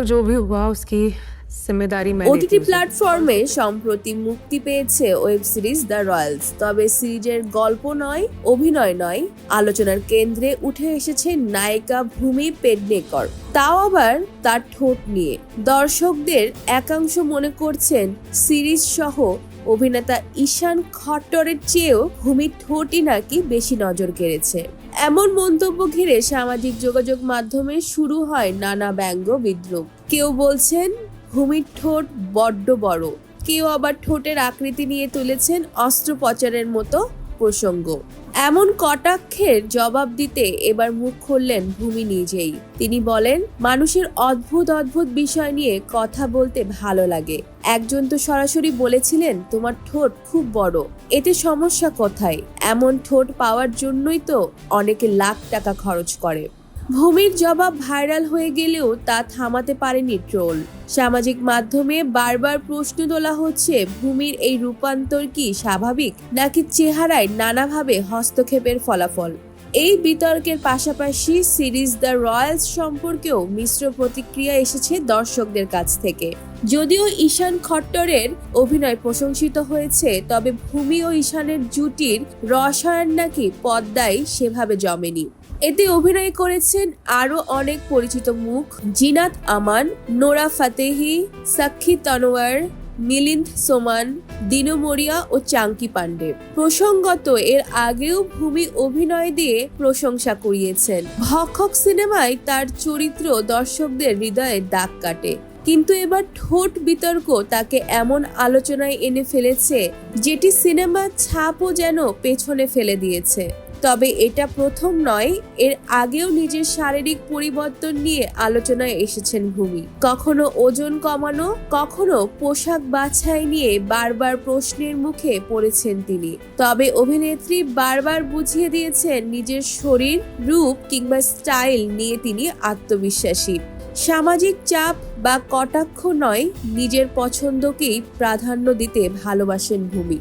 जो भी हुआ उसकी जिम्मेदारी मैं लेती ওটিটি हूँ। প্ল্যাটফর্মে সম্প্রতি মুক্তি পেয়েছে ওয়েব সিরিজ দ্য রয়্যালস। তবে সিরিজের গল্প নয়, অভিনয় নয়, আলোচনার কেন্দ্রে উঠে এসেছে নায়িকা ভূমি পেডনেকর, তাও আবার তার ঠোঁট নিয়ে। দর্শকদের একাংশ মনে করছেন সিরিজ সহ অভিনেতা ঈশান খট্টরের চেয়েও ভূমির ঠোঁটই নাকি বেশি নজর কেড়েছে। এমন মন্তব্য ঘিরে সামাজিক যোগাযোগ মাধ্যমে শুরু হয় নানা ব্যঙ্গ বিদ্রূপ। কেউ বলছেন ভূমির ঠোঁট বড্ড বড়, কেউ আবার ঠোঁটের আকৃতি নিয়ে তুলেছেন অস্ত্রোপচারের মতো প্রসঙ্গ। এমন কটাক্ষের জবাব দিতে এবার মুখ খুললেন ভূমি নিজেই। তিনি বলেন, মানুষের অদ্ভুত অদ্ভুত বিষয় নিয়ে কথা বলতে ভালো লাগে। একজন তো সরাসরি বলেছিলেন তোমার ঠোঁট খুব বড়, এতে সমস্যা কোথায়? এমন ঠোঁট পাওয়ার জন্যই তো অনেকে লাখ টাকা খরচ করে। ভূমির জবাব ভাইরাল হয়ে গেলেও তা থামাতে পারেনি ট্রোল। সামাজিক মাধ্যমে বারবার প্রশ্ন তোলা হচ্ছে, ভূমির এই রূপান্তর কি স্বাভাবিক, নাকি চেহারায় নানাভাবে হস্তক্ষেপের ফলাফল? এই বিতর্কের পাশাপাশি সিরিজ দ্য রয়্যালস সম্পর্কেও মিশ্র প্রতিক্রিয়া এসেছে দর্শকদের কাছ থেকে। যদিও ঈশান খট্টরের অভিনয় প্রশংসিত হয়েছে, তবে ভূমি ও ঈশানের জুটির রসায়ন নাকি পর্দায় সেভাবে জমেনি। এতে অভিনয় করেছেন আরো অনেক পরিচিত মুখ, জিনাত আমান, নোরা ফাতেহি, সাক্ষী তনওয়ার, মিলিন্দ সোমান, দিনু মরিয়া ও চাঙ্কি পান্ডে। প্রসঙ্গত এর আগেও ভূমি অভিনয় দিয়ে প্রশংসা কুড়িয়েছেন। ভক্ষক সিনেমায় তার চরিত্র দর্শকদের হৃদয়ে দাগ কাটে, কিন্তু এবার ঠোঁট বিতর্ক তাকে এমন আলোচনায় এনে ফেলেছে যেটি সিনেমার ছাপও যেন পেছনে ফেলে দিয়েছে। তবে এটা প্রথম নয়, এর আগেও নিজের শারীরিক পরিবর্তন নিয়ে আলোচনায় এসেছেন ভূমি। কখনো ওজন কমানো, কখনো পোশাক বাছাই নিয়ে বারবার প্রশ্নের মুখে পড়েছেন তিনি। তবে অভিনেত্রী বারবার বুঝিয়ে দিয়েছেন নিজের শরীর, রূপ কিংবা স্টাইল নিয়ে তিনি আত্মবিশ্বাসী। সামাজিক চাপ বা কটাক্ষ নয়, নিজের পছন্দকেই প্রাধান্য দিতে ভালোবাসেন ভূমি।